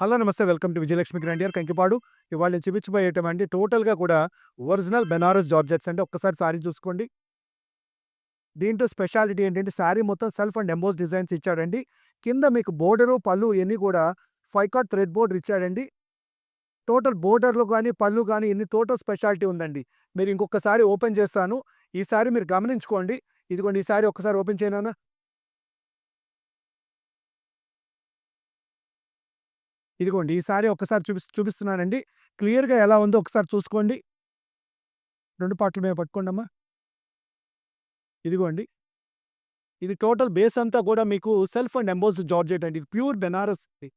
Hello నమస్తే. Welcome to Vijayalakshmi grandeur Kankipadu. ఇవాళ నేను చూపించబోయేటివండి టోటల్‌గా కూడా ఒరిజినల్ బెనారస్ జార్జెట్స్ అండి. ఒక్కసారి సారీ చూసుకోండి. దీంట్లో స్పెషాలిటీ ఏంటంటే సారీ మొత్తం సెల్ఫ్ అండ్ ఎంబోస్ డిజైన్స్ ఇచ్చాడండి. కింద మీకు బోర్డరు, పళ్ళు ఇయన్నీ కూడా 5 కార్డ్ థ్రెడ్ బోర్డర్ ఇచ్చాడండి. టోటల్ బోర్డర్‌లో గాని, పళ్ళు గాని ఇన్ని టోటల్ స్పెషాలిటీ ఉందండి. మీరు ఇంకొకసారి ఓపెన్ చేస్తాను. ఈ సారీ మీరు గమనించుకోండి. ఇదిగోండి ఈ సారీ ఒక్కసారి ఓపెన్ చేయనానా? ఇదిగోండి ఈ సారీ ఒక్కసారి చూపిస్తున్నానండి. క్లియర్‌గా ఎలా ఉందో ఒకసారి చూసుకోండి. 2 పార్ట్‌ల మీద పట్టుకోండమ్మా. ఇదిగోండి. ఇది టోటల్ బేస్ అంతా కూడా మీకు సెల్ఫ్ అండ్ ఎంబోస్డ్ జార్జెట్ అండి. ఇది ప్యూర్ బెనారస్ ఇది.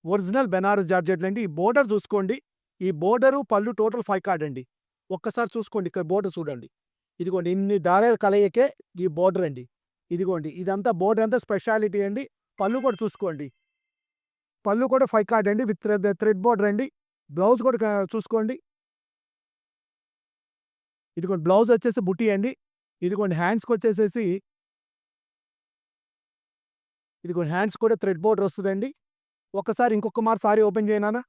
ఒరిజినల్ బెనారస్ జార్జెట్లండి. ఈ బోర్డర్ చూసుకోండి. ఈ బోర్డరు, పళ్ళు టోటల్ 5 కార్డ్ అండి. ఒక్కసారి చూసుకోండి. ఇక్కడ బోర్డర్ చూడండి. ఇదిగోండి ఇన్ని దారాల కలయికే ఈ బోర్డర్ అండి. ఇదిగోండి ఇదంతా బోర్డర్ అంతా స్పెషాలిటీ అండి. పళ్ళు కూడా చూసుకోండి. పళ్ళు కూడా 5 కార్డ్ అండి. విత్ థ్రెడ్ బోర్డర్ అండి. బ్లౌజ్ కూడా చూసుకోండి. ఇదిగోండి బ్లౌజ్ వచ్చేసి బుటీ అండి. ఇదిగోండి హ్యాండ్స్‌కొచ్చేసేసి ఇదిగోండి హ్యాండ్స్ కూడా థ్రెడ్ బోర్డర్ వస్తదండి. ఒక్కసారి ఇంకొక మారు సారీ ఓపెన్ చేయనానా?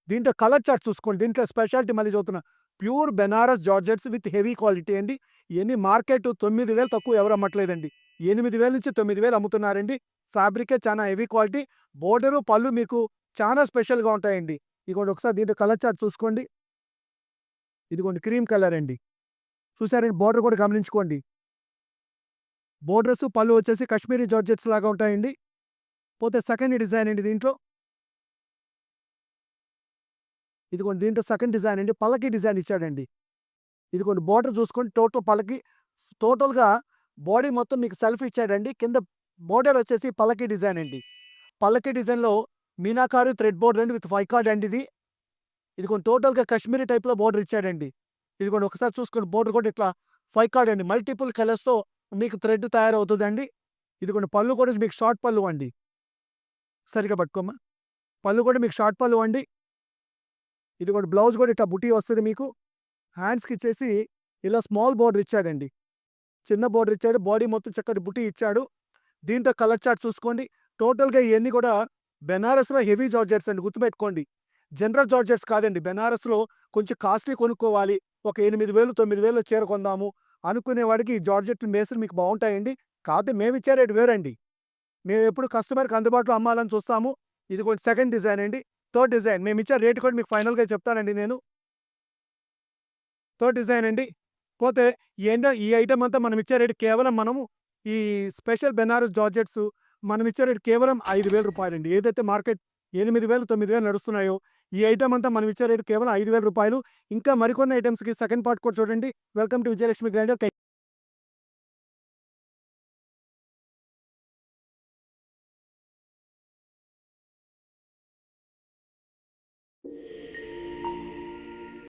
దీంట్లో కలర్ చార్ట్ చూసుకోండి. దీంట్లో స్పెషాలిటీ మళ్ళీ చెప్తున్నా. Pure Banaras georgettes with heavy quality అండి. ఇయన్నీ మార్కెట్ 9,000 తక్కువ ఎవరు అమ్మట్లేదండి. 8,000-9,000 అమ్ముతున్నారండి. ఫ్యాబ్రికే చానా హెవీ క్వాలిటీ. బోర్డరు, పళ్ళు మీకు చానా స్పెషల్‌గా ఉంటాయండి. ఇదిగోండి ఒకసారి దీంట్లో కలర్ చార్ట్ చూసుకోండి. ఇదిగోండి క్రీమ్ కలర్ అండి. చూసారండి బోర్డర్ కూడా గమనించుకోండి. బోర్డర్స్, పళ్ళు వచ్చేసి కాశ్మీరీ జార్జెట్స్ లాగా ఉంటాయండి. పోతే సెకండ్ డిజైన్ అండి దీంట్లో. ఇదిగోండి దీంట్లో సెకండ్ డిజైన్ అండి. పల్లకి డిజైన్ ఇచ్చాడండి. ఇదిగోండి బోర్డర్ చూసుకోండి. టోటల్ పల్లకి టోటల్‌గా బాడీ మొత్తం మీకు సెల్ఫ్ ఇచ్చాడండి. కింద బోర్డర్ వచ్చేసి పల్లకి డిజైన్ అండి. పల్లకి డిజైన్‌లో మీనాకారి థ్రెడ్ బోర్డర్ అండి విత్ 5 కార్డ్ అండి ఇది. ఇదిగోండి టోటల్‌గా కాశ్మీరీ టైప్‌లో బోర్డర్ ఇచ్చాడండి. ఇదిగోండి ఒకసారి చూసుకోండి బోర్డర్ కూడా ఇట్లా 5 కార్డ్ అండి. మల్టిపుల్ కలర్స్‌తో మీకు థ్రెడ్ తయారవుతదండి. ఇదిగోండి పళ్ళు కూడా మీకు షార్ట్ పళ్ళు అండి. సరిగ్గా పట్టుకోమ్మా. పళ్ళు కూడా మీకు షార్ట్ పళ్ళు అండి. ఇదిగోండి బ్లౌజ్ కూడా ఇట్లా బుటీ వస్తది మీకు. హ్యాండ్స్‌కిచ్చేసి ఇలా స్మాల్ బోర్డర్ ఇచ్చాడండి. చిన్న బోర్డర్ ఇచ్చాడు. బాడీ మొత్తం చక్కటి బుటీ ఇచ్చాడు. దీంట్లో కలర్ చార్ట్ చూసుకోండి. టోటల్‌గా ఇయన్నీ కూడా బెనారస్‌లో హెవీ జార్జెట్స్ అండి గుర్తుపెట్టుకోండి. జనరల్ జార్జెట్స్ కాదండి. బెనారస్‌లో కొంచెం కాస్ట్‌లీ కొనుక్కోవాలి. ఒక 8,000, 9,000 చీర కొందాము అనుకునేవాడికి ఈ జార్జెట్లు మేసులు మీకు బావుంటాయండి. కాపోతే మేమిచ్చే రేట్ వేరండి. మేమెప్పుడు కస్టమర్‌కి అందుబాటులో అమ్మాలని చూస్తాము. ఇదిగోండి సెకండ్ డిజైన్ అండి. థర్డ్ డిజైన్ మేమిచ్చే రేట్ కూడా మీకు ఫైనల్‌గా చెప్తానండి నేను. థర్డ్ డిజైన్ అండి. పోతే ఈ ఐటెమ్ అంతా మనం ఇచ్చే రేట్ కేవలం మనము ఈ స్పెషల్ బెనారస్ జార్జెట్స్ మనం ఇచ్చే రేట్ కేవలం రూ. 5,000 ఏదైతే మార్కెట్ 8,000, 9,000 నడుస్తున్నాయో ఈ ఐటెమ్ అంతా మనం ఇచ్చే రేట్ కేవలం రూ. 5,000. ఇంకా మరికొన్ని ఐటెమ్స్‌కి సెకండ్ పార్ట్ కూడా చూడండి. Welcome to Vijayalakshmi grinder.